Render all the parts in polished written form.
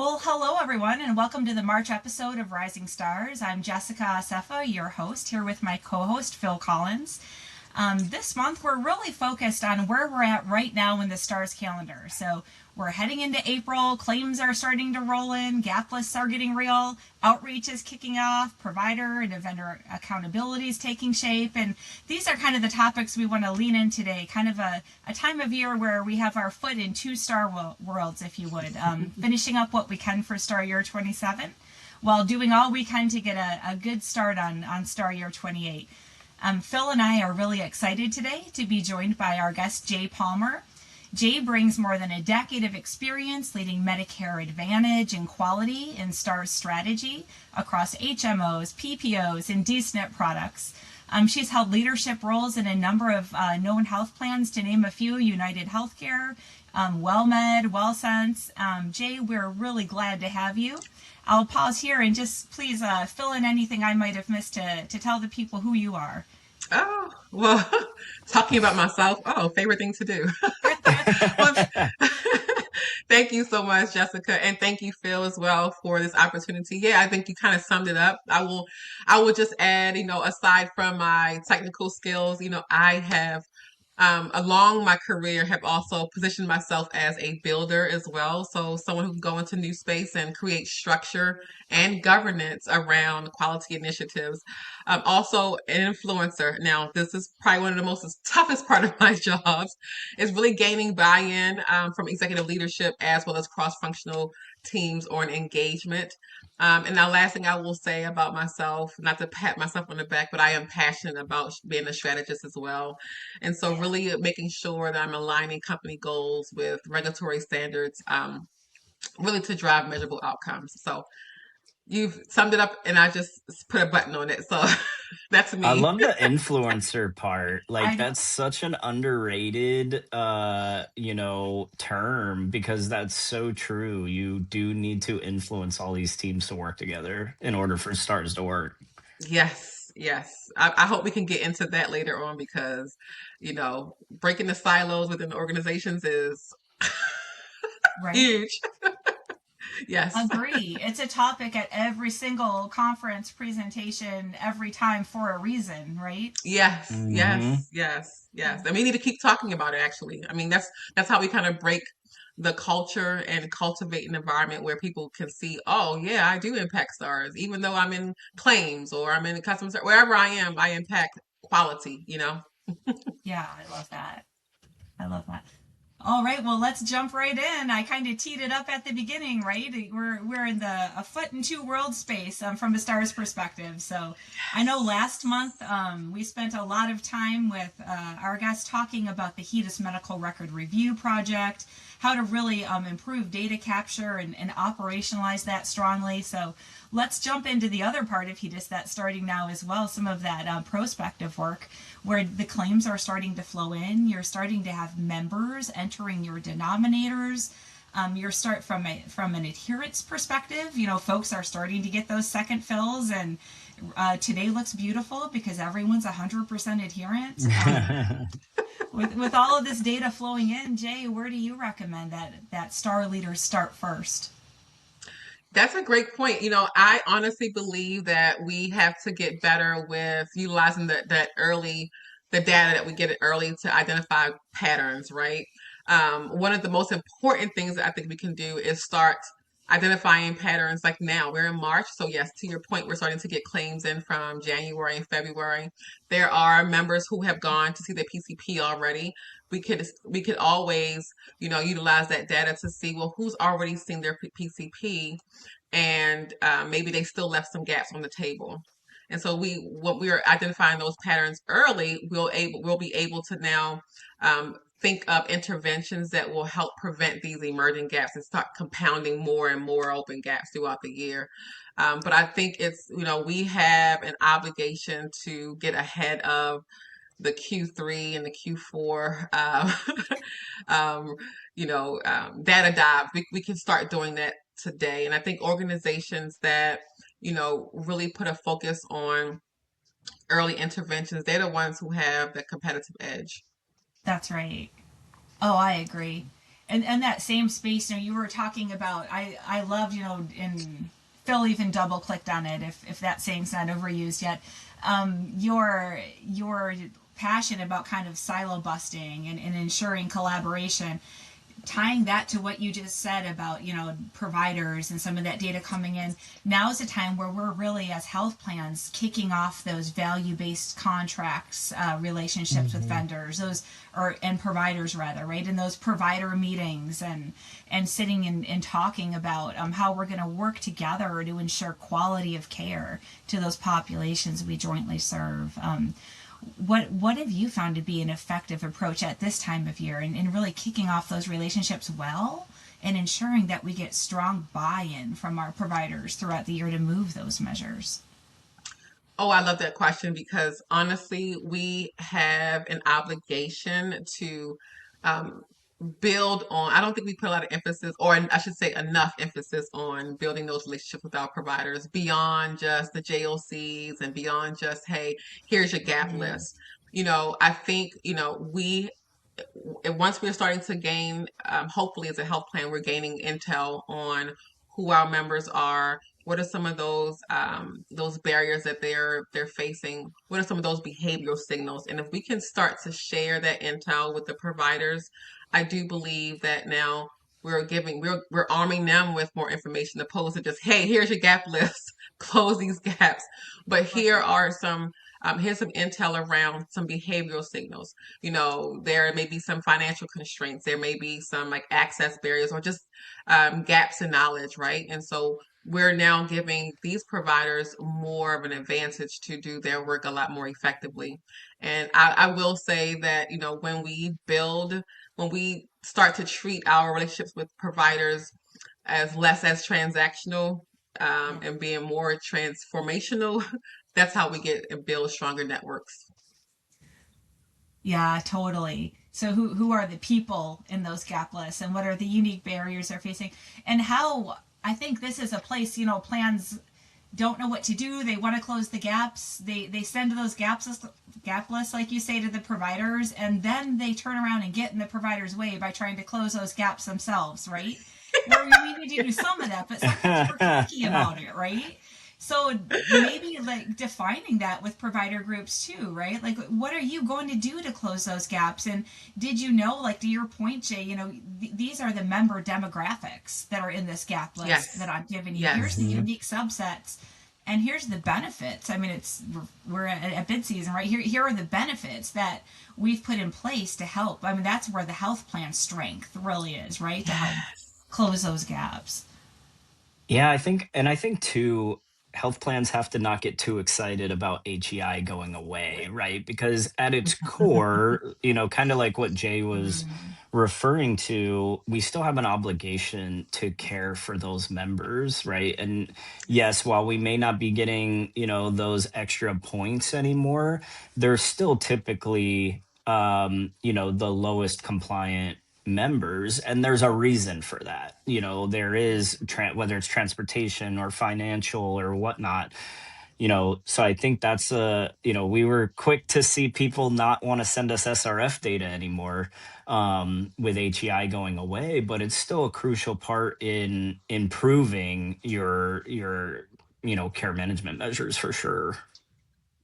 Well, hello everyone, and welcome to the March episode of Rising Stars. I'm Jessica Assefa, your host, here with my co-host Phil Collins. This month, we're really focused on where we're at right now in the Stars calendar. So we're heading into April, claims are starting to roll in, gap lists are getting real, outreach is kicking off, provider and vendor accountability is taking shape, and these are kind of the topics we want to lean in today, kind of a time of year where we have our foot in two star worlds, if you would, finishing up what we can for Star Year 27, while doing all we can to get a good start on Star Year 28. Phil and I are really excited today to be joined by our guest, Jay Palmer. Jay brings more than a decade of experience leading Medicare Advantage and quality and Stars strategy across HMOs, PPOs, and D-SNP products. She's held leadership roles in a number of known health plans, to name a few: United Healthcare, WellMed, WellSense. Jay, we're really glad to have you. I'll pause here and just please fill in anything I might have missed to tell the people who you are. Oh, well, talking about myself. Oh, favorite thing to do. Well, thank you so much, Jessica, and thank you, Phil, as well for this opportunity. Yeah, I think you kind of summed it up. I will just add, aside from my technical skills, I have along my career have also positioned myself as a builder as well. So someone who can go into new space and create structure and governance around quality initiatives. Also an influencer. Now, this is probably one of the most toughest part of my jobs is really gaining buy-in from executive leadership as well as cross-functional teams or an engagement. And now, last thing I will say about myself, not to pat myself on the back, but I am passionate about being a strategist as well. And so really making sure that I'm aligning company goals with regulatory standards, really to drive measurable outcomes. So you've summed it up and I just put a button on it. So that's I me. love the influencer part. I Like know. that's such an underrated term because that's so true. You do need to influence all these teams to work together in order for stars to work. Yes, yes. I hope we can get into that later on because, breaking the silos within organizations is Right? huge. Yes. Agree. It's a topic at every single conference presentation every time for a reason, right? Yes, Hmm. yes, yes, yes. And we need to keep talking about it actually. I mean, that's how we kind of break the culture and cultivate an environment where people can see, oh yeah, I do impact stars. Even though I'm in claims or I'm in customer service, wherever I am, I impact quality. Yeah, I love that. I love that. All right, well, let's jump right in. I kind of teed it up at the beginning, right? We're in the a foot in two world space from a star's perspective. So I know last month we spent a lot of time with our guests talking about the HEDIS Medical Record Review Project, how to really improve data capture and operationalize that strongly. So let's jump into the other part of HEDIS that's starting now as well, some of that prospective work where the claims are starting to flow in. You're starting to have members entering your denominators. You're start from an adherence perspective. Folks are starting to get those second fills, and today looks beautiful because everyone's 100% adherent. With all of this data flowing in, Jay, where do you recommend that star leaders start first? That's a great point. I honestly believe that we have to get better with utilizing the data that we get early to identify patterns, right? One of the most important things that I think we can do is start identifying patterns like now. We're in March. So yes, to your point, we're starting to get claims in from January and February. There are members who have gone to see their PCP already. We could always, utilize that data to see, well, who's already seen their PCP and maybe they still left some gaps on the table. And so when we are identifying those patterns early, we'll be able to now think of interventions that will help prevent these emerging gaps and start compounding more and more open gaps throughout the year. But I think we have an obligation to get ahead of the Q3 and the Q4, um, data dive. We can start doing that today. And I think organizations that, really put a focus on early interventions, they're the ones who have the competitive edge. That's right. Oh, I agree. and that same space, you were talking about, I loved, in Phil even double clicked on it, if that saying's not overused yet. Your passion about kind of silo busting and ensuring collaboration, tying that to what you just said about providers and some of that data coming in. Now is a time where we're really, as health plans, kicking off those value-based contracts, relationships with vendors, and providers rather, right? And those provider meetings, and sitting and talking about how we're going to work together to ensure quality of care to those populations we jointly serve. What have you found to be an effective approach at this time of year, and really kicking off those relationships well, and ensuring that we get strong buy-in from our providers throughout the year to move those measures? Oh, I love that question because honestly, we have an obligation to um, build on. I don't think we put a lot of emphasis, or I should say enough emphasis on building those relationships with our providers beyond just the JOCs and beyond just, hey, here's your gap Mm-hmm. list. I think, we once we're starting to gain, hopefully as a health plan, we're gaining intel on who our members are. What are some of those barriers that they're facing? What are some of those behavioral signals? And if we can start to share that intel with the providers, I do believe that now we're arming them with more information opposed to just, hey, here's your gap list, close these gaps. But here's some intel around some behavioral signals. There may be some financial constraints, there may be some like access barriers, or just gaps in knowledge, right? And so we're now giving these providers more of an advantage to do their work a lot more effectively. And I will say that, when we start to treat our relationships with providers as less as transactional, and being more transformational, that's how we get and build stronger networks. Yeah, totally. So who are the people in those gap lists, and what are the unique barriers they're facing, and how I think this is a place, plans don't know what to do. They want to close the gaps. They send those gap lists, like you say, to the providers, and then they turn around and get in the provider's way by trying to close those gaps themselves, right? Where we need to do some of that, but sometimes we're tricky about it, right? So maybe like defining that with provider groups too, right? Like, what are you going to do to close those gaps? And did you know, like to your point, Jay, these are the member demographics that are in this gap list Yes. that I'm giving you. Yes. Here's the unique subsets, and here's the benefits. I mean, we're at bid season, right? Here are the benefits that we've put in place to help. I mean, that's where the health plan strength really is, right? To help Yes. close those gaps. Yeah, I think too, health plans have to not get too excited about HEI going away, right? Because at its core, kind of like what Jay was Mm, referring to, we still have an obligation to care for those members, right? And yes, while we may not be getting, those extra points anymore, they're still typically, the lowest compliant members, and there's a reason for that. There is whether it's transportation or financial or whatnot. So I think that's we were quick to see people not want to send us SRF data anymore, with HEI going away, but it's still a crucial part in improving your care management measures for sure.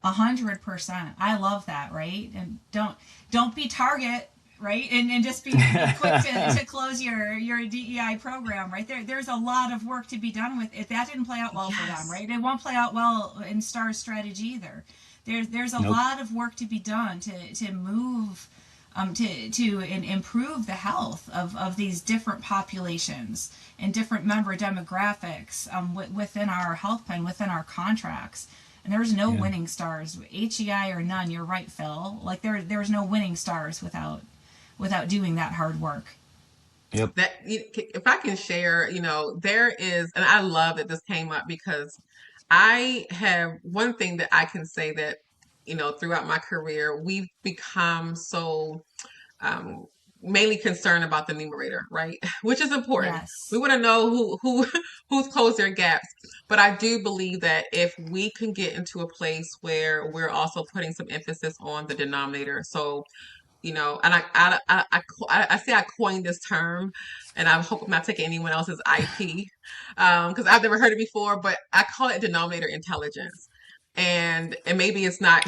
100%. I love that, right? And don't be Target, right? And just be quick to close your DEI program, right? There's a lot of work to be done with it. That didn't play out well for them, Yes. right? It won't play out well in Star's strategy either. There's a Nope. lot of work to be done to move, to improve the health of these different populations and different member demographics, within our health plan, within our contracts. And there's no Yeah. winning stars, HEI or none. You're right, Phil. Like there's no winning stars without doing that hard work. Yep. If I can share, there is, and I love that this came up because I have one thing that I can say that, throughout my career, we've become so um, mainly concerned about the numerator, right? Which is important. We Yes. want to know who's closed their gaps. But I do believe that if we can get into a place where we're also putting some emphasis on the denominator, so and I say I coined this term, and I hope I'm not taking anyone else's IP, because I've never heard it before, but I call it denominator intelligence. And maybe it's not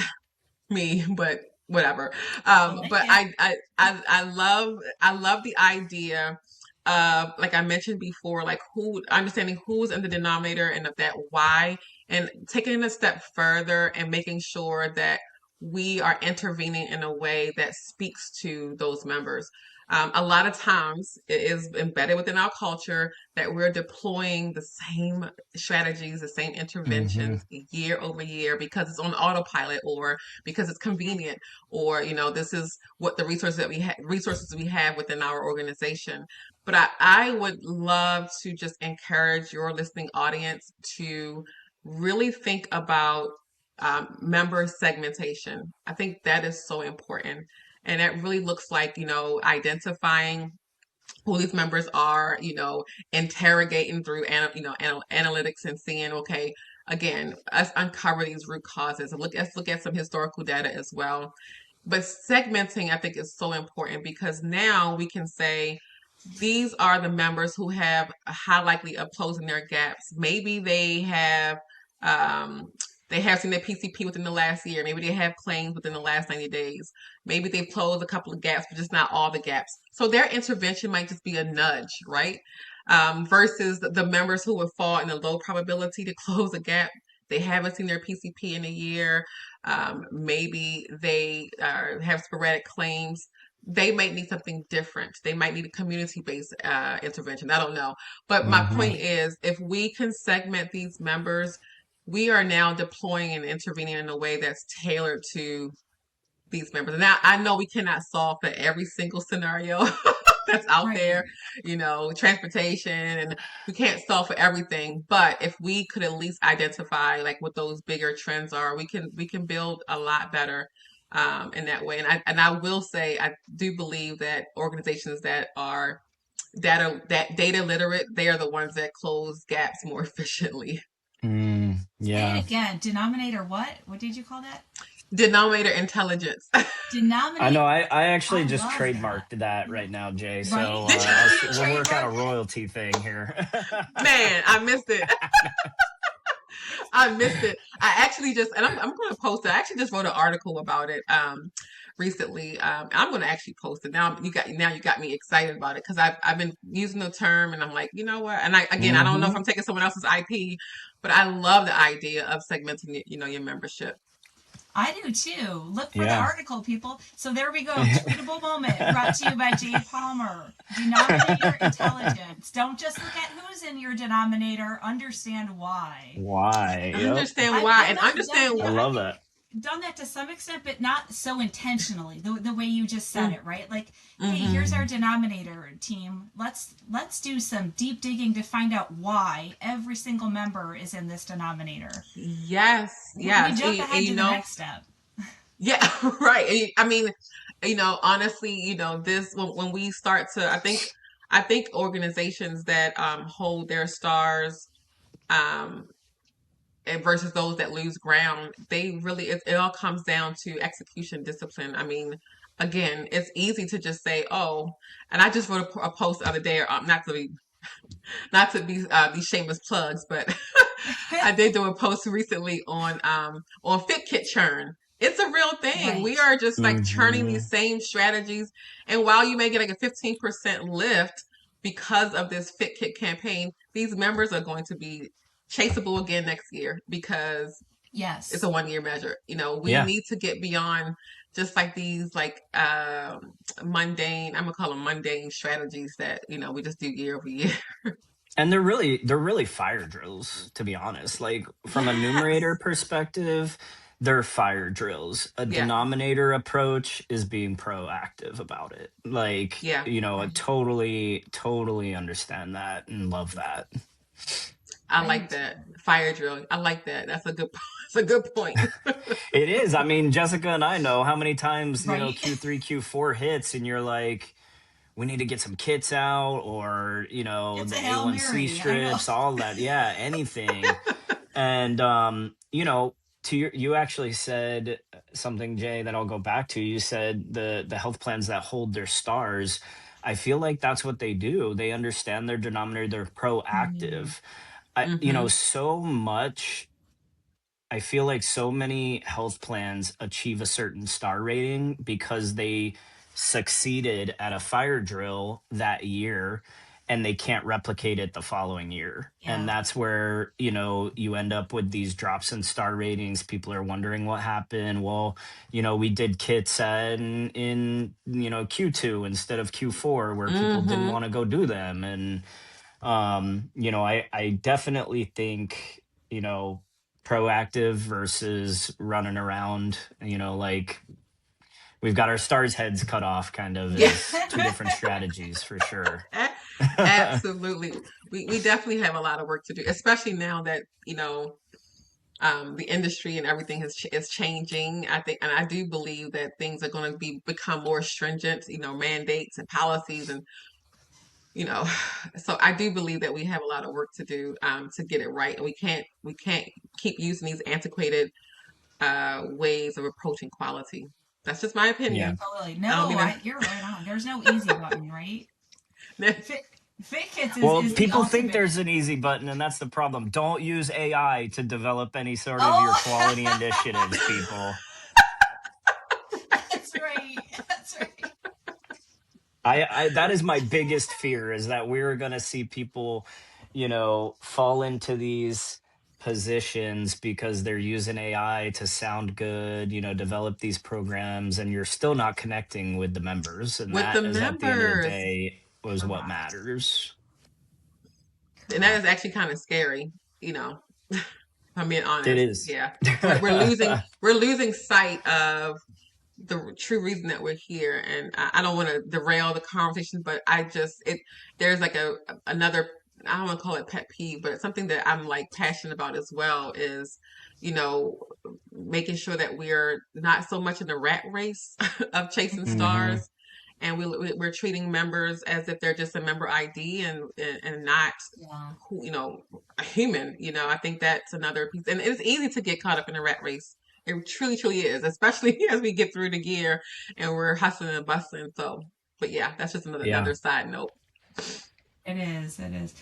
me, but whatever. I like But it. I love the idea of, like I mentioned before, like who understanding who's in the denominator and of that why, and taking it a step further and making sure that we are intervening in a way that speaks to those members. A lot of times it is embedded within our culture that we're deploying the same strategies, the same Mm-hmm. interventions year over year because it's on autopilot, or because it's convenient, or this is what the resources we have within our organization. But I would love to just encourage your listening audience to really think about member segmentation. I think that is so important. And that really looks like, identifying who these members are, interrogating through, analytics and seeing, okay, again, us uncover these root causes. Let's look at some historical data as well. But segmenting, I think, is so important because now we can say, these are the members who have a high likely of closing their gaps. Maybe um, they have seen their PCP within the last year. Maybe they have claims within the last 90 days. Maybe they've closed a couple of gaps, but just not all the gaps. So their intervention might just be a nudge, right? Versus the members who would fall in a low probability to close a gap. They haven't seen their PCP in a year. Maybe they have sporadic claims. They might need something different. They might need a community-based intervention. I don't know. But my Mm-hmm. point is, if we can segment these members, we are now deploying and intervening in a way that's tailored to these members. And now I know we cannot solve for every single scenario that's out Right. there, transportation, and we can't solve for everything. But if we could at least identify like what those bigger trends are, we can build a lot better in that way. And I will say I do believe that organizations that are data literate, they are the ones that close gaps more efficiently. Say it Yeah. again. Denominator what? What did you call that? Denominator intelligence. I know. Denominator. I actually I just love that. trademarked that right now, Jay. Right? So Did you? You we'll work out a trademarked it. royalty thing here. Man, I missed it. I missed it. I actually just, and I'm going to post it. I actually just wrote an article about it recently. I'm going to actually post it. Now you got me excited about it because I've been using the term, and I'm like, you know what? And I don't know if Mm-hmm. I'm taking someone else's IP, but I love the idea of segmenting, your membership. I do too. Look for the Yeah. article, people. So there we go. Tweetable moment brought to you by Jay Palmer. Denominator intelligence. Don't just look at who's in your denominator. Understand why. Why? Yep. Understand why, I've and not done, understand I yeah, what. I've love that. done that to some extent, but not so intentionally. The way you just said Mm, it, right? Like, hey, hmm here's our Mm. denominator team. Let's do some deep digging to find out why every single member is in this denominator. Yes, We yes, jump and ahead to the next step. yeah, right. I mean, honestly, this when we start to, I think organizations that hold their stars um and versus those that lose ground, they really it all comes down to execution discipline. I mean, again, it's easy to just say, oh, and I just wrote a post the other day, not to be these shameless plugs, but I did do a post recently on fit kit churn. It's a real thing. We Right. are just like churning Mm-hmm. these same strategies, and while you may get like a 15% lift because of this fit kit campaign, these members are going to be chaseable again next year because it's a Yes. 1 year measure. We Yeah. need to get beyond just like these like mundane, I'm gonna call them mundane strategies that we just do year over year. And they're really fire drills, to be honest. Like from a numerator Yes. perspective, they're fire drills. A Yeah. denominator approach is being proactive about it. Like, Yeah. I totally understand that and love that. I I do like that. too. Fire drill. I like that. That's a good that's a good point. It is. I mean, Jessica and I know how many times, Right? Q3, Q4 hits and you're like, we need to get some kits out, or It's the a Hail A1C Mary. I know. strips, all that. Yeah, anything. And you actually said something, Jay, that I'll go back to. You said the health plans that hold their stars. I feel like that's what they do. They understand their denominator. They're Mm, proactive. Mm-hmm. So much. I feel like so many health plans achieve a certain star rating because they succeeded at a fire drill that year and they can't replicate it the following year. And yeah. that's where, you end up with these drops in star ratings. People are wondering what happened. Well, we did kits in Q2 instead of Q4 where people didn't Mm-hmm. want to go do them. And I definitely think, proactive versus running around, like we've got our stars heads cut off kind of Yeah. is two different strategies for sure. Absolutely. We definitely have a lot of work to do, especially now that, the industry and everything is changing. I think, and I do believe that things are going to become more stringent, mandates and policies, and you know, so I do believe that we have a lot of work to do to get it right, and we can't keep using these antiquated ways of approaching quality. That's just my Yeah. opinion. Totally. I don't No, mean to. you're right on. There's no easy button, right? Fit, fit kits Well, is the people think ultimate. there's an easy button, and that's the problem. Don't use AI to develop any sort of your Oh, quality initiatives, people. that's right. That's right. I that is my biggest fear is that we're going to see people, fall into these positions because they're using AI to sound good, develop these programs, and you're still not connecting with the members. And With the that is at the end of the members, day was what Correct. matters. and that is Correct. actually kind of scary. You know, if I'm being It honest. is. Yeah, we're losing sight of the true reason that we're here. And I don't want to derail the conversation, but there's like another, I don't want to call it pet peeve, but it's something that I'm like passionate about as well, is you know making sure that we're not so much in the rat race of chasing Hmm. stars, and we're treating members as if they're just a member ID, and not Yeah. a human. I think that's another piece, and it's easy to get caught up in the rat race. It truly, truly is, especially as we get through the gear and we're hustling and bustling. So, but yeah, that's just Yeah. another side note. It is. It is.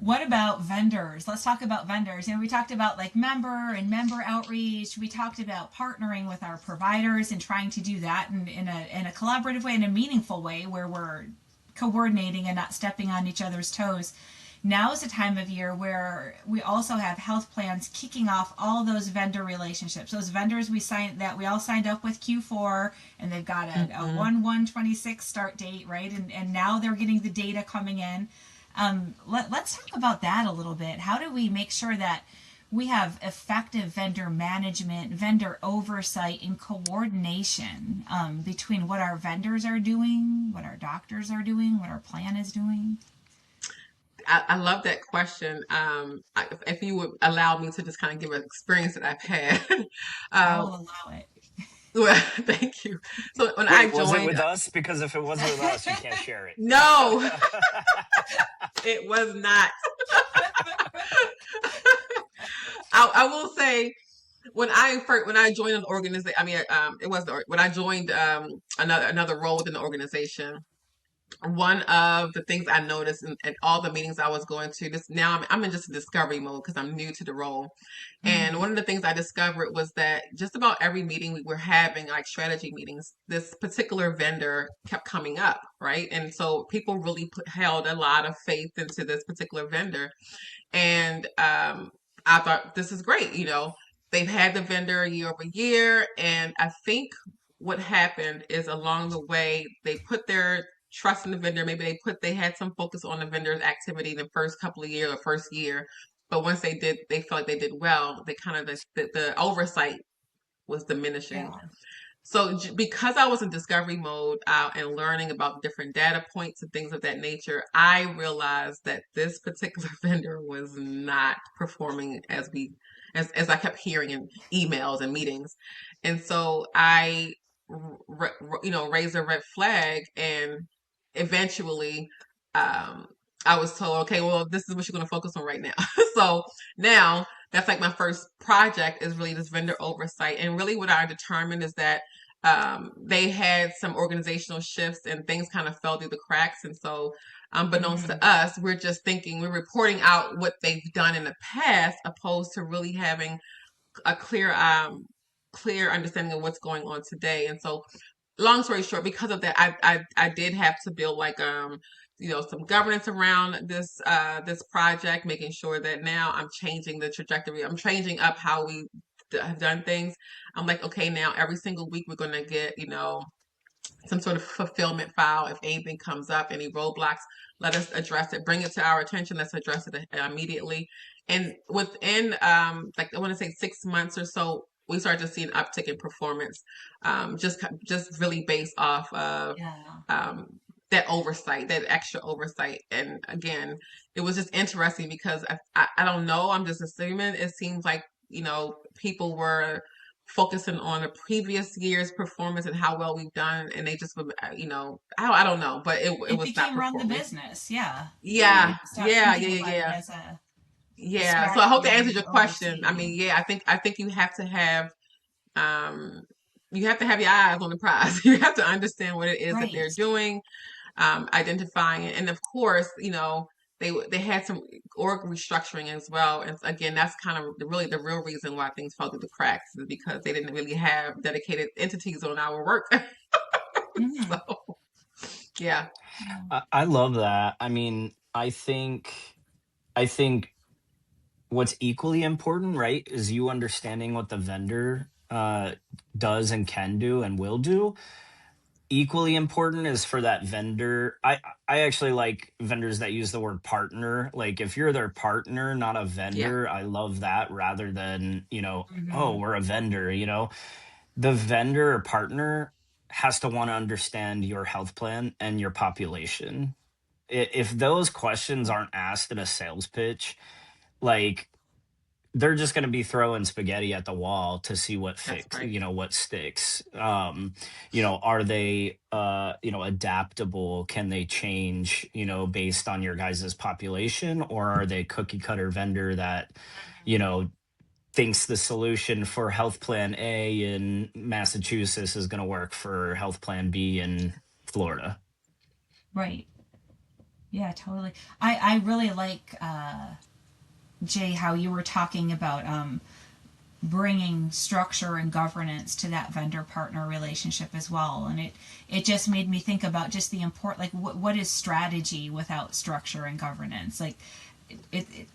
What about vendors? Let's talk about vendors. We talked about like member and member outreach. We talked about partnering with our providers and trying to do that in a collaborative way, in a meaningful way where we're coordinating and not stepping on each other's toes. Now is a time of year where we also have health plans kicking off all those vendor relationships. Those vendors we all signed up with Q4, and they've got a Hmm. 1/1/26 start date, right? And now they're getting the data coming in. Let's talk about that a little bit. How do we make sure that we have effective vendor management, vendor oversight, and coordination between what our vendors are doing, what our doctors are doing, what our plan is doing? I love that question. If you would allow me to just kind of give an experience that I've had. I uh, will allow it. well, thank you. So when I Wait, was it joined, with us? Because if it was with us, you can't share it. no, it was not. I will say, when I joined an organization, I mean, it was when I joined another role within the organization. One of the things I noticed in all the meetings I was going to, this now I'm in just a discovery mode because I'm new to the role. And Mm-hmm. one of the things I discovered was that just about every meeting we were having, like strategy meetings, this particular vendor kept coming up, right? And so people really held a lot of faith into this particular vendor. And I thought, this is great. They've had the vendor year over year. And I think what happened is, along the way, they put their trust in the vendor. Maybe they had some focus on the vendor's activity the first couple of years or first year. But once they felt like they did well, they kind of, the oversight was diminishing. Yeah. So because I was in discovery mode and learning about different data points and things of that nature, I realized that this particular vendor was not performing as I kept hearing in emails and meetings. And so I raised a red flag, and eventually um I was told, okay, well, this is what you're going to focus on right now. So now that's like my first project is really this vendor oversight. And really what I determined is that they had some organizational shifts and things kind of fell through the cracks. And so, unbeknownst to Mm-hmm. us, we're just thinking we're reporting out what they've done in the past, opposed to really having a clear understanding of what's going on today. And so, long story short, because of that, I did have to build like some governance around this project, making sure that now I'm changing the trajectory. I'm changing up how we have done things. I'm like, okay, now every single week we're going to get some sort of fulfillment file. If anything comes up, any roadblocks, let us address it. Bring it to our attention. Let's address it immediately. And within like I want to say 6 months or so, we started to see an uptick in performance, just really based off of Yeah. um, that oversight, that extra oversight. And again, it was just interesting because I don't know. I'm just assuming it seems like people were focusing on the previous year's performance and how well we've done, and they just I don't know, but it It was not became run the performing. business. Yeah. Yeah, Stop yeah, thinking yeah, yeah, about it yeah. as a Yeah. So I hope strategy that and answers an your question. I oversee. mean, yeah, I think um you have to have your eyes on the prize. You have to understand what it is that they're Right. doing, identifying it. And of course, they had some org restructuring as well. And again, that's kind of really the real reason why things fell through the cracks, is because they didn't really have dedicated entities on our work. Mm-hmm. So yeah, Yeah. I love that. I mean, I think what's equally important, right, is you understanding what the vendor does and can do and will do. Equally important is for that vendor. I actually like vendors that use the word partner. Like if you're their partner, not a yeah, vendor, I love that rather than, oh, Mm-hmm. we're a vendor. The vendor or partner has to want to understand your health plan and your population. If those questions aren't asked in a sales pitch, like they're just going to be throwing spaghetti at the wall to see that's right. what sticks. Are they adaptable? Can they change, based on your guys' population, or are they cookie cutter vendor that, you know, thinks the solution for health plan A in Massachusetts is going to work for health plan B in Florida? Right. Yeah, totally. I really like Jay, how you were talking about bringing structure and governance to that vendor partner relationship as well, and it just made me think about just the import, like what is strategy without structure and governance, like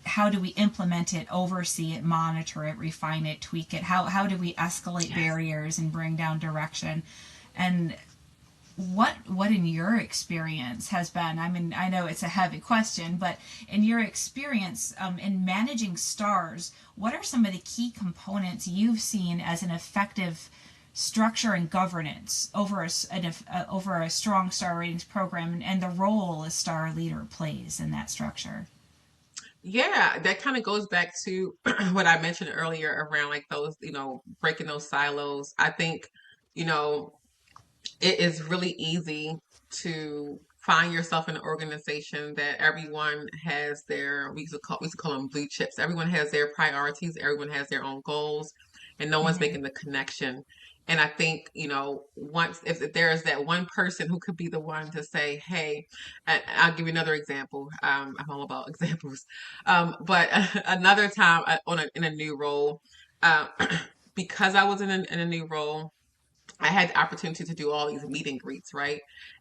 how do we implement it, oversee it, monitor it, refine it, tweak it, how do we escalate Yes. barriers and bring down direction, and what in your experience has been, I mean, I know it's a heavy question, but in your experience in managing stars, what are some of the key components you've seen as an effective structure and governance over over a strong star ratings program, and the role a star leader plays in that structure? Yeah, that kind of goes back to what I mentioned earlier around like those, breaking those silos. I think, you know, it is really easy to find yourself in an organization that everyone has their, we used to call them blue chips. Everyone has their priorities, everyone has their own goals, and no one's Mm-hmm. making the connection. And I think, once, if there is that one person who could be the one to say, hey, and I'll give you another example. I'm all about examples. But another time in a new role, uh, because I was in a new role, I had the opportunity to do all these meet and greets, right?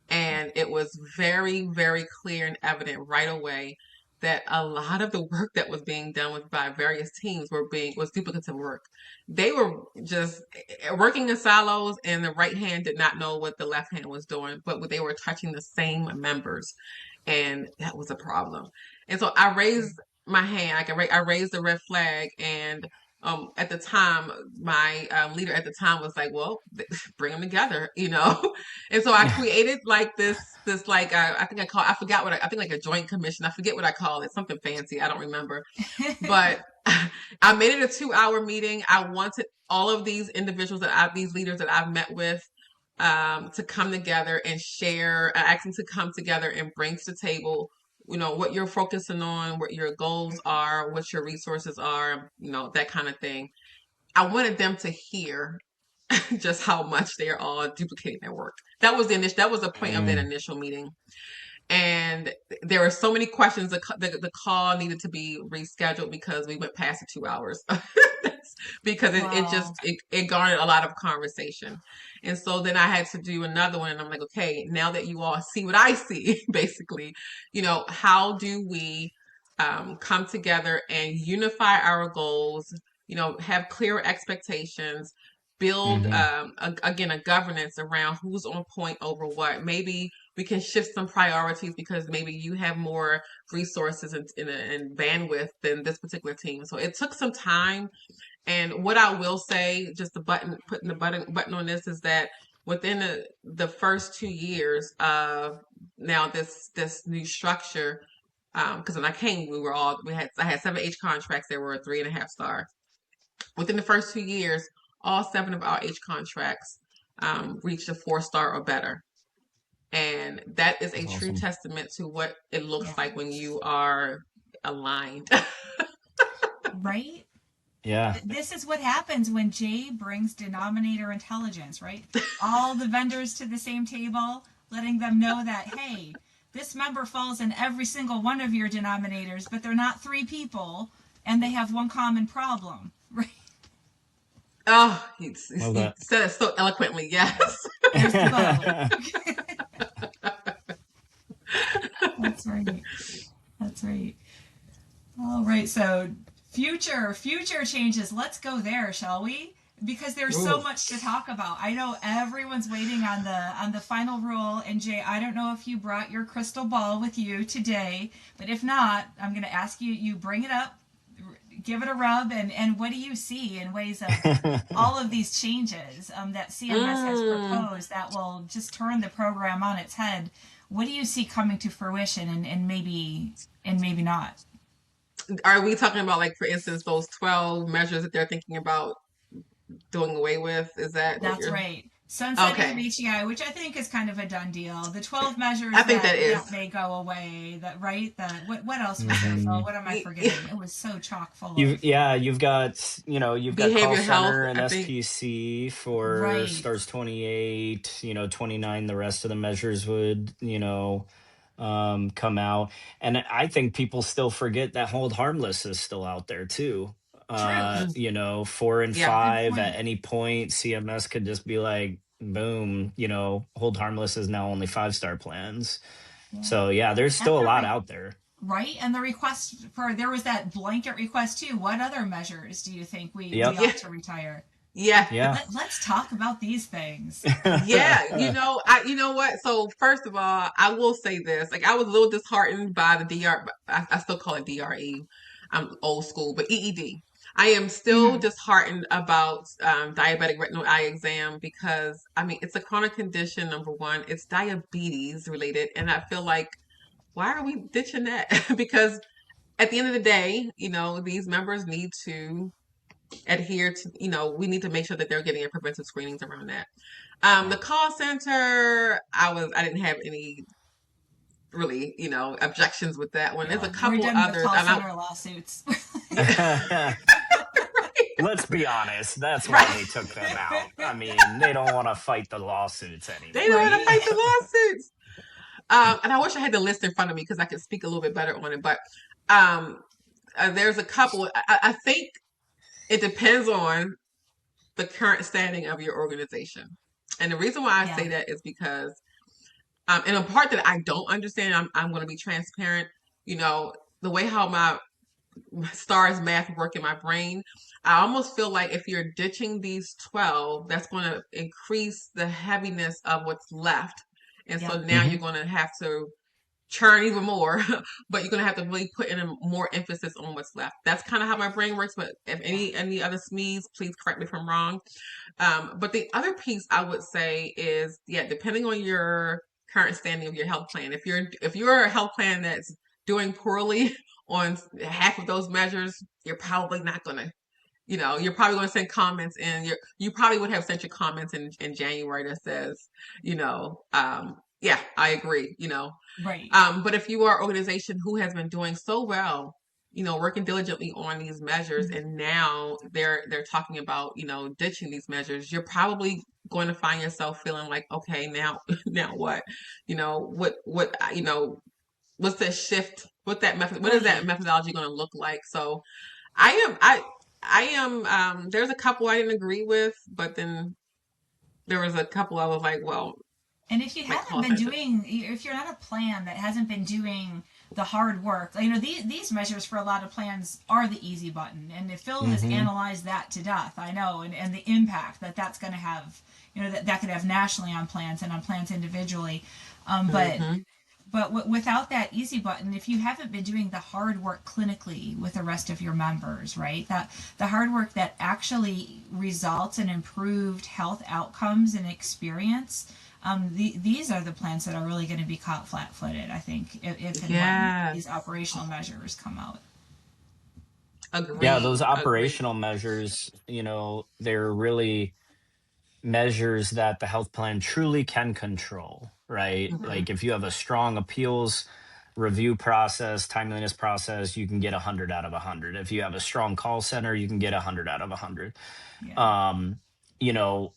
And it was very, very clear and evident right away that a lot of the work that was being done by various teams was duplicative work. They were just working in silos, and the right hand did not know what the left hand was doing, but they were touching the same members, and that was a problem. And so I raised my hand, I raised the red flag, and at the time, my leader at the time was like, "Well, bring them together." And so I created like this like I forgot I think like a joint commission. I forget what I call it, something fancy. I don't remember, but I made it a 2-hour meeting. I wanted all of these individuals these leaders that I've met with, to come together and share. I asked them to come together and bring to the table what you're focusing on, what your goals are, what your resources are, that kind of thing. I wanted them to hear just how much they're all duplicating their work. That was the point of that Mm. initial meeting. And there were so many questions. The call needed to be rescheduled because we went past the 2 hours. Because Wow. it garnered a lot of conversation. And so then I had to do another one, and I'm like, okay, now that you all see what I see, basically, how do we come together and unify our goals, have clear expectations, build Hmm. again a governance around who's on point over what. Maybe we can shift some priorities because maybe you have more resources and bandwidth than this particular team. So it took some time. And what I will say, just putting the button on this, is that within the first 2 years of now this new structure, because when I came, I had 7 H contracts that were 3.5 star. Within the first 2 years, all 7 of our H contracts reached a 4 star or better. And that is a That's true awesome. testament to what it looks Yeah. like when you are aligned. Right? Yeah. This is what happens when Jay brings denominator intelligence, right? All the vendors to the same table, letting them know that, hey, this member falls in every single one of your denominators, but they're not 3 people and they have one common problem, right? Oh, Love he that. said it so eloquently. Yes. There's the vote. That's right. That's right. All right. So future changes. Let's go there, shall we? Because there's so Ooh. much to talk about. I know everyone's waiting on the final rule. And Jay, I don't know if you brought your crystal ball with you today, but if not, I'm going to ask you. You bring it up, give it a rub, and what do you see in ways of all of these changes that CMS has Mm. proposed that will just turn the program on its head? What do you see coming to fruition, and maybe not? Are we talking about, like, for instance, those 12 measures that they're thinking about doing away with? Is that what That's you're? right. Sunsetting of Okay. HEI, which I think is kind of a done deal. The 12 I measures think that is. that may go away. That right. What else was there, Phil? Hmm. What am I forgetting? It was so chock full You've of. yeah, you've got call Behavior health, center and I think. SPC for Right. stars 28, 29, the rest of the measures would, come out. And I think people still forget that hold harmless is still out there too. True. 4 and Yeah. Good 5 at point. any point, CMS could just be like, boom, hold harmless is now only 5-star plans. Yeah. So yeah, there's And still a lot out there. right, and the request for there was that blanket request too. What other measures do you think we Yep. Yeah. ought to retire? Yeah. Yeah. Let's talk about these things. Yeah, you know what? So first of all, I will say this. Like, I was a little disheartened by the DR, but I still call it DRE. I'm old school, but EED. I am still Mm-hmm. disheartened about diabetic retinal eye exam because, I mean, it's a chronic condition, number one. It's diabetes related, and I feel like, why are we ditching that? Because at the end of the day, these members need to adhere to, we need to make sure that they're getting a preventive screenings around that. The call center, I didn't have any really, objections with that one. There's a Yeah, we're couple done with others, call and I, center lawsuits. yeah, Let's be honest. That's why right. they took them out. I mean, they don't want to fight the lawsuits They don't want to anymore. Right? fight the lawsuits. And I wish I had the list in front of me because I could speak a little bit better on it. But um, there's a couple. I think it depends on the current standing of your organization. And the reason why I Yeah. say that is because, and a part that I don't understand, I'm going to be transparent. The way how my stars math work in my brain, I almost feel like if you're ditching these 12, that's going to increase the heaviness of what's left. And so Yep. now Hmm. you're going to have to churn even more, but you're going to have to really put in a more emphasis on what's left. That's kind of how my brain works. But if Yeah. any other SMEs, please correct me if I'm wrong. But the other piece I would say is, yeah, depending on your current standing of your health plan, if you're a health plan that's doing poorly on half of those measures, you're probably not going to, you're probably going to send comments in. You probably would have sent your comments in January that says, you know, um, Yeah, I agree, Right. But if you are an organization who has been doing so well, working diligently on these measures, Mhm. and now they're talking about, ditching these measures, you're probably going to find yourself feeling like, okay, now now what? What's that shift? What is that Right. methodology going to look like? So I am I am there's a couple I didn't agree with, but then there was a couple I was like, well, And if you like haven't call been attention. doing, if you're not a plan that hasn't been doing the hard work, these measures for a lot of plans are the easy button. And if Phil has Mm-hmm. analyzed that to death, I know, and the impact that that's going to have, that could have nationally on plans and on plans individually. Um, but Hmm. without that easy button, if you haven't been doing the hard work clinically with the rest of your members, right, that the hard work that actually results in improved health outcomes and experience, these are the plans that are really going to be caught flat-footed, I think, if and when these Yes. operational measures come out. Yeah, those Agreed. Agreed. operational measures, they're really measures that the health plan truly can control, right? Hmm. Like if you have a strong appeals review process, timeliness process, you can get 100 out of 100. If you have a strong call center, you can get 100 out of 100. Yeah. Um, you know,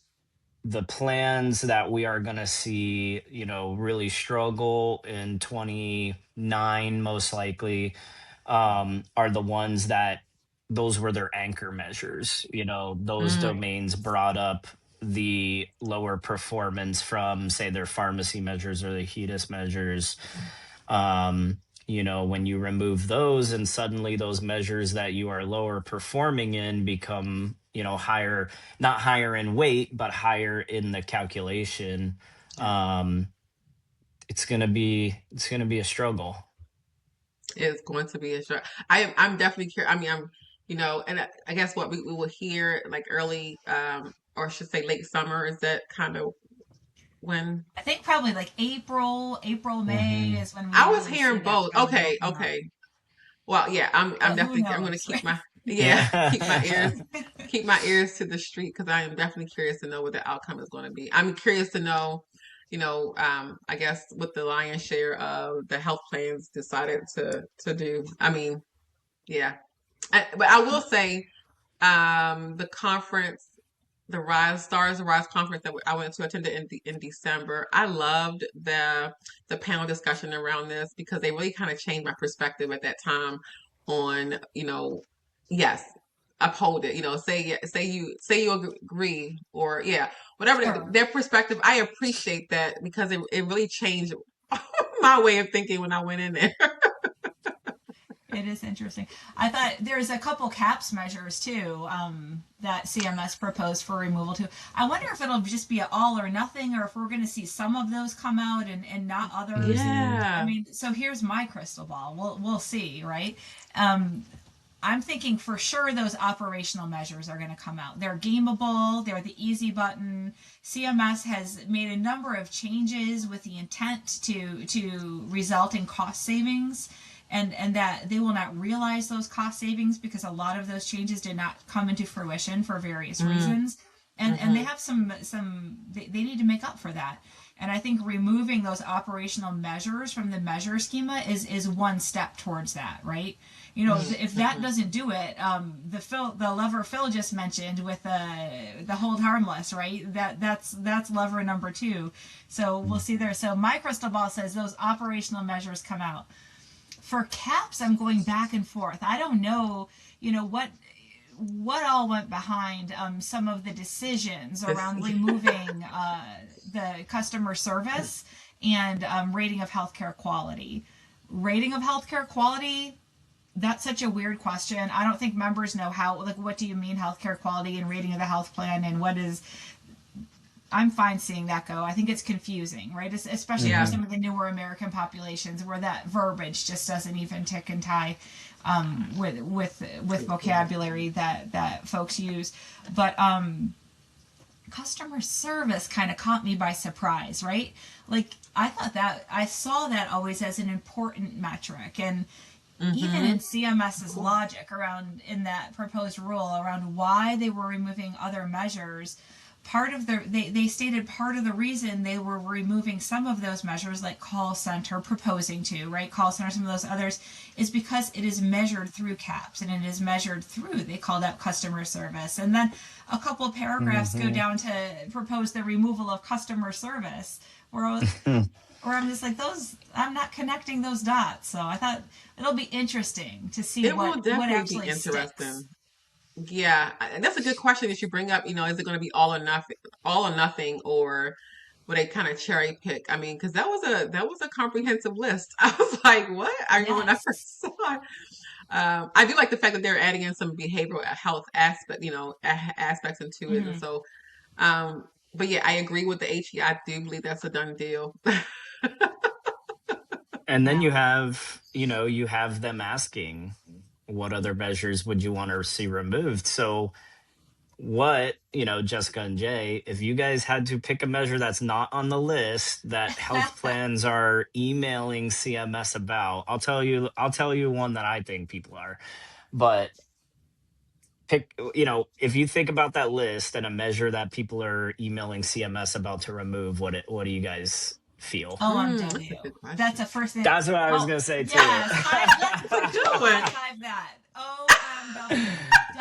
the plans that we are going to see, really struggle in 29 most likely, are the ones that those were their anchor measures. Those Mm. domains brought up the lower performance from, say, their pharmacy measures or the HEDIS measures. When you remove those, and suddenly those measures that you are lower performing in become, higher, not higher in weight, but higher in the calculation. Yeah. um, it's gonna be a struggle. It's going to be a short. I'm definitely curious. I mean, and I guess what we will hear like early, or I should say late summer, is that kind of when I think probably like April, May Hmm. is when we I was really see hearing that both. probably Okay, come out. okay. Well, yeah, I'm But who definitely I'm going to knows, keep right? my yeah Yeah. keep my ears to the street, because I am definitely curious to know what the outcome is going to be. I'm curious to know, I guess what the lion's share of the health plans decided to do. I mean, yeah, but I will say, the conference, the Rise Stars Rise conference that I went to attended in December. I loved the panel discussion around this, because they really kind of changed my perspective at that time on, yes, uphold it. Say you agree, or yeah, whatever Sure. their perspective. I appreciate that, because it really changed my way of thinking when I went in there. It is interesting. I thought there's a couple caps measures too, that CMS proposed for removal too. I wonder if it'll just be an all or nothing, or if we're going to see some of those come out and not others. Hmm. I Yeah. mean, so here's my crystal ball. We'll see, right? Um, I'm thinking for sure those operational measures are going to come out. They're gameable, they're the easy button. CMS has made a number of changes with the intent to result in cost savings, and that they will not realize those cost savings because a lot of those changes did not come into fruition for various Mm, reasons. And they mm-hmm. have they need to make up for that. And I think removing those operational measures from the measure schema is one step towards that, right? If that Mm-hmm. doesn't do it, the lever Phil just mentioned with the hold harmless, right? That's lever number two. So we'll see there. So my crystal ball says those operational measures come out. For caps, I'm going back and forth. I don't know, what all went behind some of the decisions This, around removing the customer service and rating of healthcare quality. Rating of healthcare quality, that's such a weird question. I don't think members know like, what do you mean healthcare quality and rating of the health plan, and what is. I'm fine seeing that go. I think it's confusing, right? Especially for yeah. Hmm. some of the newer American populations where that verbiage just doesn't even tick and tie with vocabulary that folks use. But customer service kind of caught me by surprise, right? Like I saw that always as an important metric, and even Mm-hmm. in CMS's Cool. logic around in that proposed rule around why they were removing other measures, part of they stated part of the reason they were removing some of those measures, like call center, proposing to, right, call center, some of those others, is because it is measured through caps, and it is measured through, they called out customer service. And then a couple of paragraphs go down to propose the removal of customer service, where I'm just like, those, I'm not connecting those dots. So I thought it'll be interesting to see what actually sticks. Yeah, that's a good question that you bring up. Is it going to be all or nothing, or will they kind of cherry pick? I mean, because that was a comprehensive list. I was like, what? I remember when I first saw it. I do like the fact that they're adding in some behavioral health aspects into it, and so. But yeah, I agree with the HE. I do believe that's a done deal. And then you have them asking, what other measures would you want to see removed? So what, Jessica and Jay, if you guys had to pick a measure that's not on the list that health plans are emailing CMS about, I'll tell you one that I think people are. But pick, if you think about that list and a measure that people are emailing CMS about to remove, what do you guys feel? OMW. That's a first thing. That's what I was gonna say too. Yes, let's do that.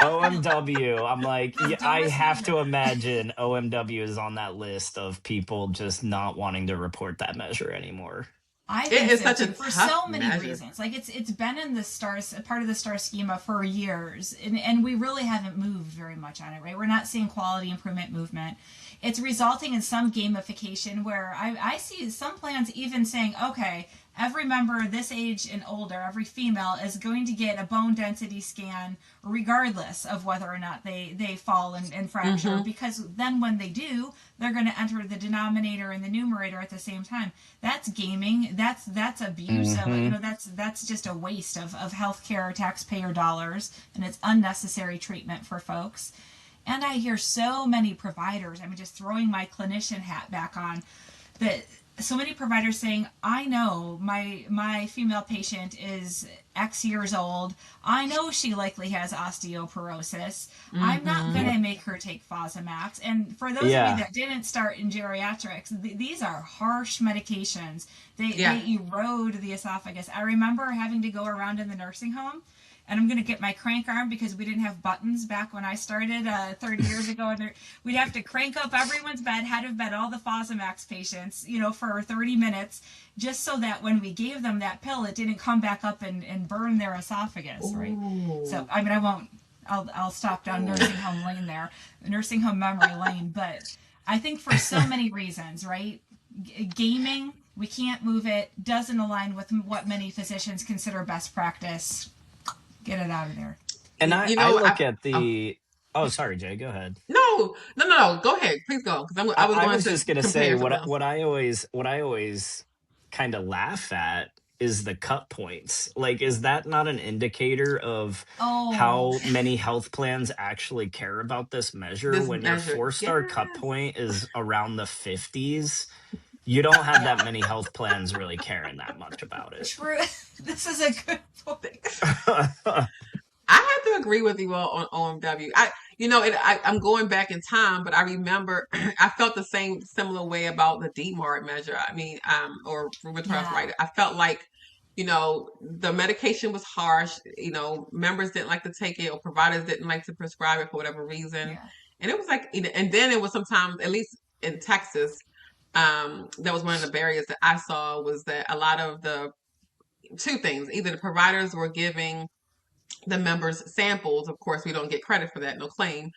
OMW. OMW. I'm like, I have to imagine OMW is on that list of people just not wanting to report that measure anymore. I think it is such a for so many reasons. Like it's been in the stars, part of the star schema for years, and we really haven't moved very much on it, right? We're not seeing quality improvement movement. It's resulting in some gamification where I see some plans even saying, okay, every member this age and older, every female, is going to get a bone density scan regardless of whether or not they fall and fracture, because then when they do, they're going to enter the denominator and the numerator at the same time. That's gaming. That's abuse. That's just a waste of healthcare taxpayer dollars, and it's unnecessary treatment for folks. And I hear so many providers, just throwing my clinician hat back on, that so many providers saying, I know my female patient is X years old. I know she likely has osteoporosis. I'm not going to make her take Fosamax. And for those of you that didn't start in geriatrics, these are harsh medications. They erode the esophagus. I remember having to go around in the nursing home, and I'm going to get my crank arm because we didn't have buttons back when I started 30 years ago. And we'd have to crank up everyone's bed, head of bed, all the Fosamax patients, for 30 minutes, just so that when we gave them that pill, it didn't come back up and burn their esophagus, right? So, I'll stop down nursing home lane there, nursing home memory lane. But I think for so many reasons, right? Gaming, we can't move it, doesn't align with what many physicians consider best practice. Get it out of there. And I look at the. Oh, sorry, Jay. Go ahead. No. Go ahead. Please go. Because I was just gonna say what I always kind of laugh at is the cut points. Like, is that not an indicator of how many health plans actually care about this measure? When your 4-star cut point is around the 50s, you don't have that many health plans really caring that much about it. True. This is a good point. I have to agree with you all on OMW. I'm going back in time, but I remember I felt the similar way about the DMARD measure. Or rheumatoid arthritis. I felt like, the medication was harsh. Members didn't like to take it, or providers didn't like to prescribe it for whatever reason. Yeah. And it was like, and then it was sometimes, at least in Texas, that was one of the barriers that I saw, was that a lot of the two things, either the providers were giving the members samples, of course we don't get credit for that, no claim,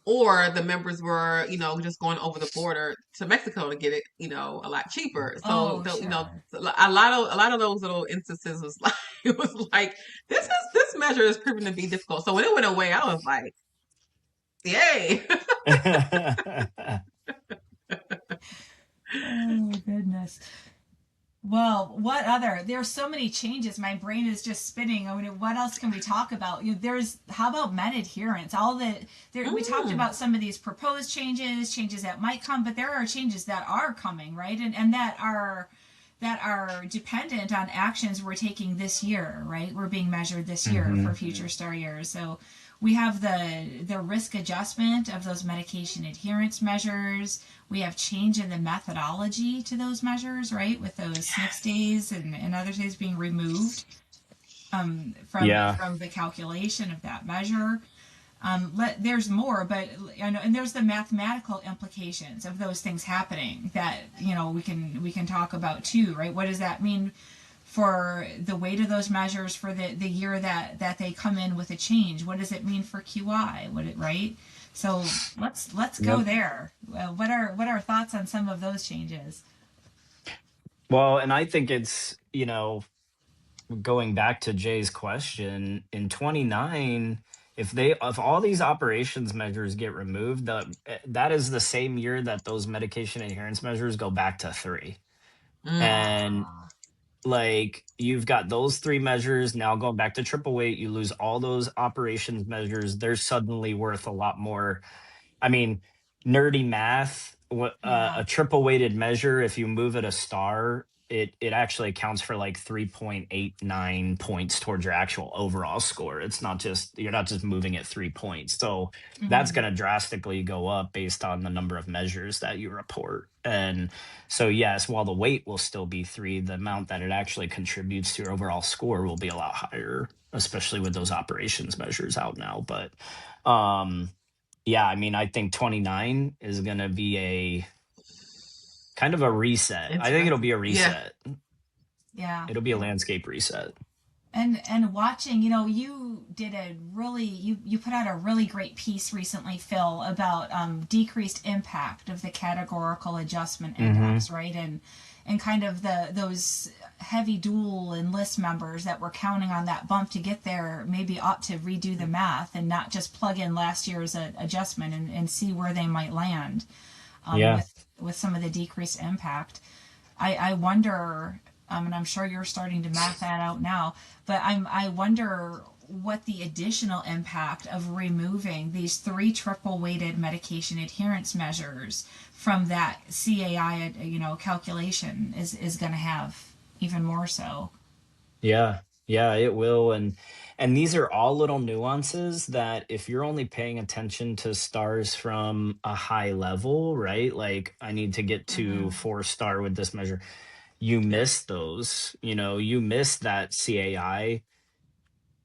or the members were, just going over the border to Mexico to get it, a lot cheaper. So, a lot of those little instances was like, it was like, this measure is proving to be difficult. So when it went away, I was like, yay. Oh, goodness. Well, what other? There's so many changes. My brain is just spinning. What else can we talk about? How about med adherence? We talked about some of these proposed changes that might come, but there are changes that are coming, right? And that are that are dependent on actions we're taking this year, right? We're being measured this year Mm-hmm. for future star years. So we have the risk adjustment of those medication adherence measures. We have change in the methodology to those measures, right? With those SNP days and other days being removed Yeah. from the calculation of that measure. There's more, but and there's the mathematical implications of those things happening that we can talk about too, right? What does that mean for the weight of those measures for the year that they come in with a change? What does it mean for QI? Right? So let's go Yep. there. What are thoughts on some of those changes? Well, and I think it's, going back to Jay's question, in 29, if all these operations measures get removed, that is the same year that those medication adherence measures go back to 3. Mm. And like you've got those 3 measures now going back to triple weight, you lose all those operations measures, they're suddenly worth a lot more. I mean, nerdy math, Yeah. a triple weighted measure, if you move it a star, it actually accounts for like 3.89 points towards your actual overall score. It's not just, you're not just moving it 3 points. So that's Mm-hmm. going to drastically go up based on the number of measures that you report. And so, yes, while the weight will still be 3, the amount that it actually contributes to your overall score will be a lot higher, especially with those operations measures out now. But, yeah, I mean, I think 29 is going to be a kind of a reset. I think it'll Interesting. be a Yeah. reset. Yeah. It'll be a landscape reset. And watching, you did you put out a really great piece recently, Phil, about decreased impact of the categorical adjustment Hmm. index, right? And kind of those heavy dual enlist members that were counting on that bump to get there maybe ought to redo the math and not just plug in last year's adjustment and see where they might land Yeah. with some of the decreased impact. I wonder, and I'm sure you're starting to map that out now, but I wonder what the additional impact of removing these 3 triple weighted medication adherence measures from that CAI, calculation is going to have even more so. Yeah. Yeah, it will. And these are all little nuances that if you're only paying attention to stars from a high level, right? Like I need to get to Mm-hmm. 4 star with this measure. You miss those, you miss that CAI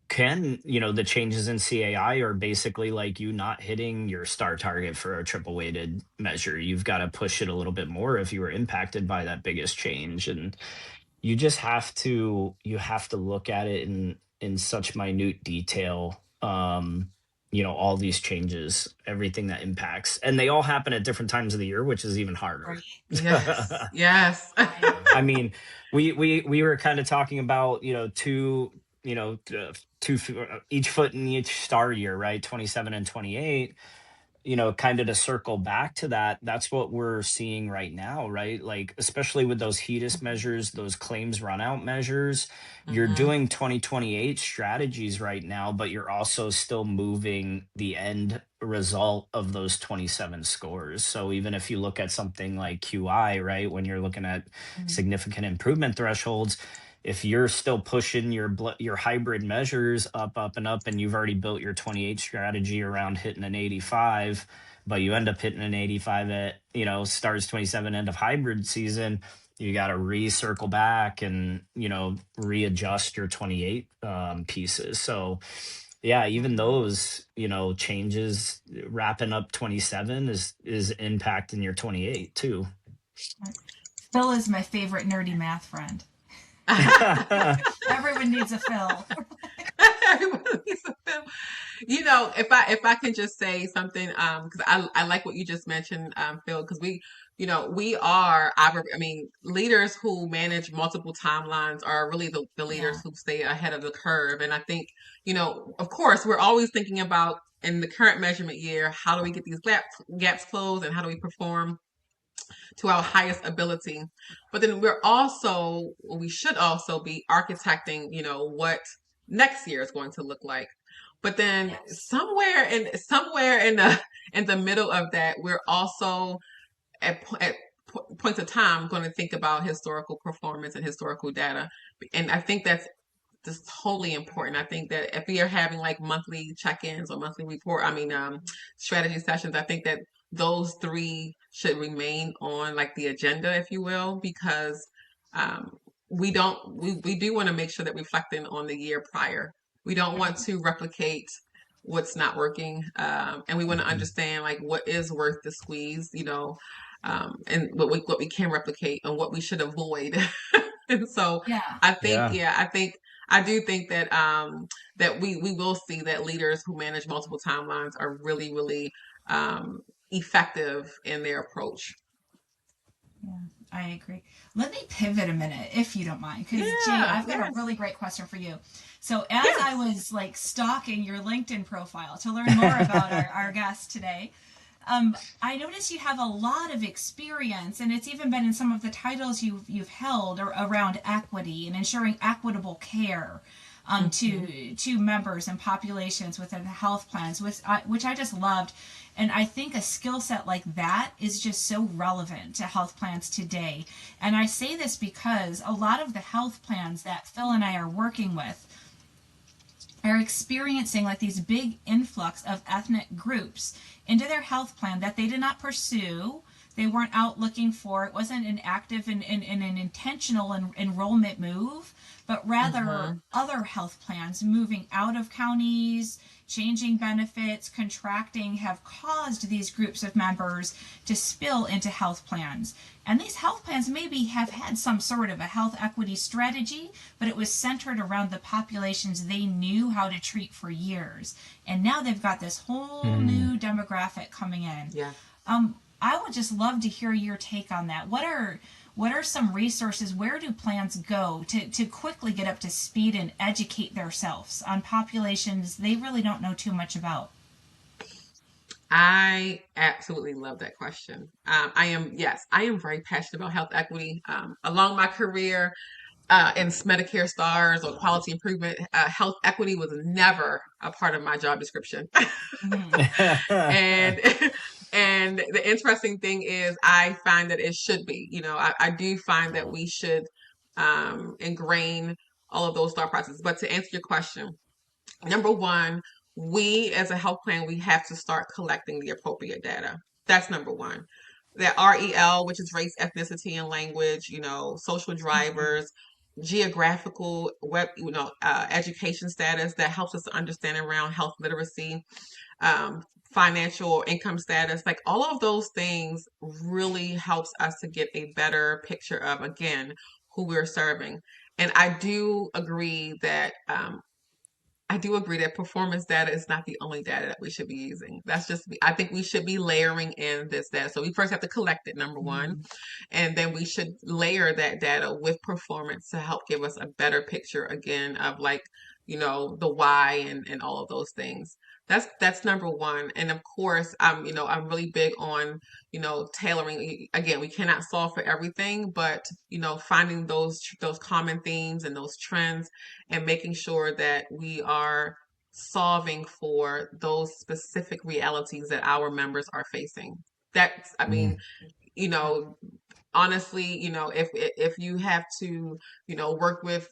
the changes in CAI are basically like you not hitting your star target for a triple weighted measure. You've got to push it a little bit more if you were impacted by that biggest change. And you have to look at it in such minute detail. All these changes, everything that impacts, and they all happen at different times of the year, which is even harder. Right. Yes. Yes. Right. I mean, we were kind of talking about each foot in each star year, right? 27 and 28. Kind of to circle back to that, that's what we're seeing right now, right? Like, especially with those HEDIS measures, those claims run out measures, you're Mm-hmm. doing 2028 strategies right now, but you're also still moving the end result of those 27 scores. So even if you look at something like QI, right, when you're looking at Mm-hmm. significant improvement thresholds, if you're still pushing your hybrid measures up and up, and you've already built your 28 strategy around hitting an 85, but you end up hitting an 85 at stars 27 end of hybrid season, you got to recircle back and readjust your 28 pieces. So yeah, even those changes wrapping up 27 is impacting your 28 too. Phil is my favorite nerdy math friend. Everyone needs a Phil. Everybody needs a film. If I can just say something, because I like what you just mentioned, Phil, because we are, I mean, leaders who manage multiple timelines are really the leaders Yeah. who stay ahead of the curve. And I think, of course, we're always thinking about in the current measurement year, how do we get these gaps closed and how do we perform to our highest ability? But then we should also be architecting, what next year is going to look like. But then Yes. somewhere in the middle of that, we're also at points of time going to think about historical performance and historical data. And I think that's just totally important. I think that if we are having like monthly check-ins or monthly report, strategy sessions, I think that those three should remain on like the agenda, if you will, because um, we do want to make sure that we're reflecting on the year prior. We don't want to replicate what's not working, and we want to understand like what is worth the squeeze, and what we can replicate and what we should avoid. And so Yeah. Yeah. I do think that that we will see that leaders who manage multiple timelines are really, really effective in their approach. Yeah, I agree. Let me pivot a minute, if you don't mind, because Jay, Yeah, I've got a yes, really great question for you. So, as I yes. was like stalking your LinkedIn profile to learn more about our guest today, I noticed you have a lot of experience, and it's even been in some of the titles you've held around equity and ensuring equitable care Hmm. to members and populations within the health plans, which I just loved. And I think a skill set like that is just so relevant to health plans today. And I say this because a lot of the health plans that Phil and I are working with are experiencing like these big influx of ethnic groups into their health plan that they did not pursue. They weren't out looking for. It wasn't an active and an intentional enrollment move, but rather Hmm. other health plans moving out of counties, changing benefits, contracting, have caused these groups of members to spill into health plans. And these health plans maybe have had some sort of a health equity strategy, but it was centered around the populations they knew how to treat for years. And now they've got this whole Mm. new demographic coming in. Yeah. I would just love to hear your take on that. What are some resources? Where do plans go to quickly get up to speed and educate themselves on populations they really don't know too much about? I absolutely love that question. Yes, I am very passionate about health equity. Along my career, in Medicare Stars or quality improvement, health equity was never a part of my job description. Mm-hmm. And and the interesting thing is, I find that it should be. I do find that we should ingrain all of those thought processes. But to answer your question, number one, we as a health plan, we have to start collecting the appropriate data. That's number one. That REL, which is race, ethnicity, and language, social Mm-hmm. drivers, geographical education status, that helps us to understand around health literacy, financial income status, like all of those things really helps us to get a better picture of, again, who we're serving. And I do agree that performance data is not the only data that we should be using. I think we should be layering in this data. So we first have to collect it, number one, Mm-hmm. and then we should layer that data with performance to help give us a better picture again of like, the why and all of those things. That's number one. And of course, I'm really big on, tailoring. Again, we cannot solve for everything, but finding those common themes and those trends and making sure that we are solving for those specific realities that our members are facing. That's, I mean, Mm. you know, honestly, if you have to, work with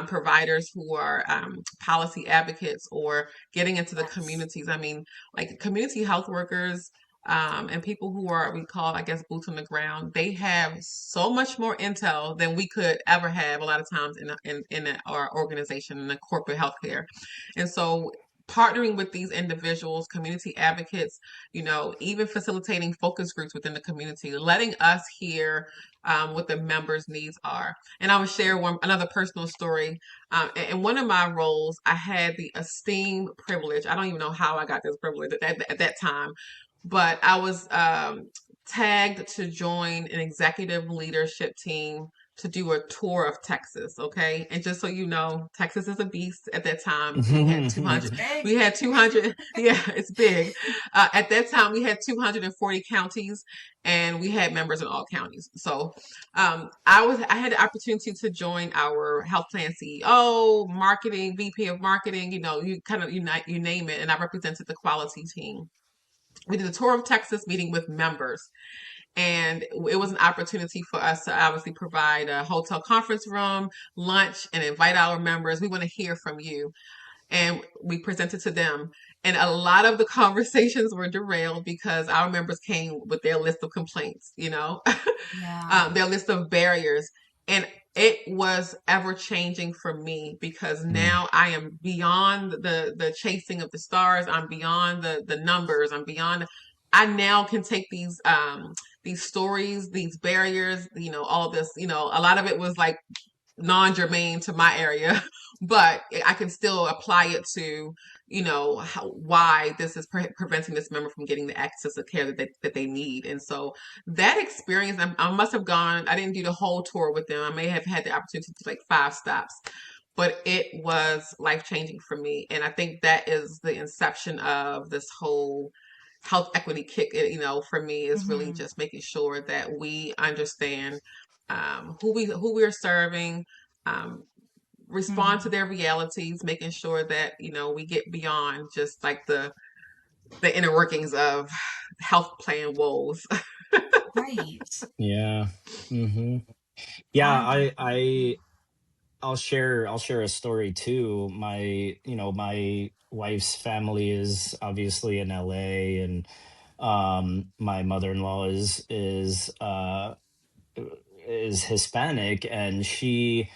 providers who are policy advocates or getting into the Yes. communities. I mean, like community health workers and people who are, we call, I guess, boots on the ground. They have so much more intel than we could ever have a lot of times in our organization in the corporate healthcare. And so partnering with these individuals, community advocates, even facilitating focus groups within the community, letting us hear what the members' needs are. And I will share another personal story. In one of my roles, I had the esteemed privilege. I don't even know how I got this privilege at that time, but I was tagged to join an executive leadership team to do a tour of Texas, okay? And just so you know, Texas is a beast at that time. It's We big. had 200, yeah, it's big. At that time, we had 240 counties and we had members in all counties. So I had the opportunity to join our health plan CEO, marketing, VP of marketing, you kind of you name it, and I represented the quality team. We did a tour of Texas meeting with members. And it was an opportunity for us to obviously provide a hotel conference room, lunch, and invite our members. We want to hear from you. And we presented to them. And a lot of the conversations were derailed because our members came with their list of complaints, Yeah. their list of barriers. And it was ever changing for me because Mm. now I am beyond the chasing of the stars. I'm beyond the numbers. I'm beyond. I now can take these stories, these barriers, all this, a lot of it was like non-germane to my area, but I can still apply it to, why this is preventing this member from getting the access of care that they need. And so that experience, I must have gone, I didn't do the whole tour with them. I may have had the opportunity to do like 5 stops, but it was life-changing for me. And I think that is the inception of this whole health equity kick. For me is really Mm-hmm. just making sure that we understand who we're serving, um, respond to Mm-hmm. their realities, making sure that we get beyond just like the inner workings of health plan woes. Right. Yeah. Hmm. Yeah, I love that. I'll share a story too. My wife's family is obviously in LA, and my mother-in-law is Hispanic, and she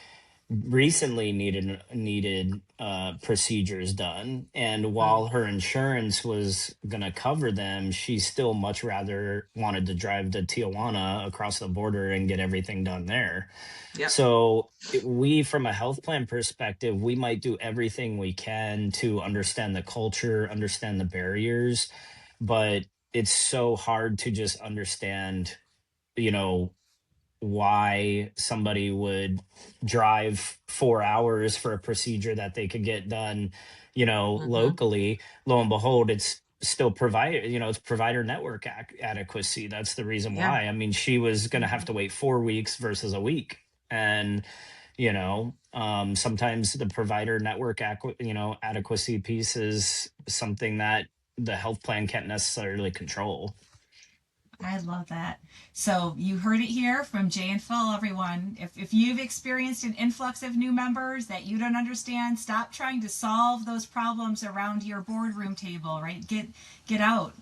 recently needed procedures done, and Mm, while her insurance was going to cover them, she still much rather wanted to drive to Tijuana across the border and get everything done there. yep. So we, from a health plan perspective, we might do everything we can to understand the culture, understand the barriers, but it's so hard to just understand, you know why somebody would drive 4 hours for a procedure that they could get done, Hmm. locally. Lo and behold, it's still it's provider network adequacy. That's the reason Yeah. why. I mean, she was going to have Mm-hmm. to wait 4 weeks versus a week. And, sometimes the provider network, adequacy piece is something that the health plan can't necessarily control. I love that. So you heard it here from Jay and Phil, everyone. If you've experienced an influx of new members that you don't understand, stop trying to solve those problems around your boardroom table, right? Get out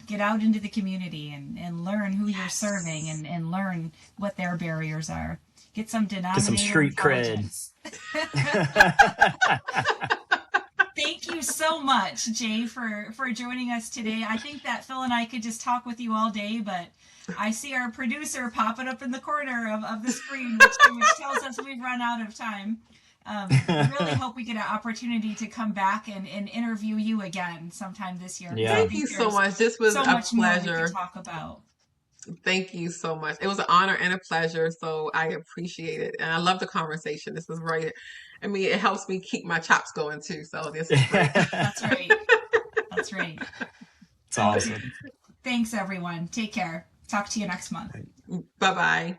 into the community and learn who you're serving Yes. and learn what their barriers are. Get some Get some denominator street cred. intelligence. Thank you so much, Jay, for joining us today. I think that Phil and I could just talk with you all day, but I see our producer popping up in the corner of the screen, which tells us we've run out of time. Really hope we get an opportunity to come back and interview you again sometime this year because I Yeah. Thank you think so there's much. This was so a much more we could pleasure. talk about. Thank you so much. It was an honor and a pleasure. So I appreciate it. And I love the conversation. This is right. I mean, it helps me keep my chops going too. So this is great. That's right. That's right. It's Okay. awesome. Thanks, everyone. Take care. Talk to you next month. Bye bye.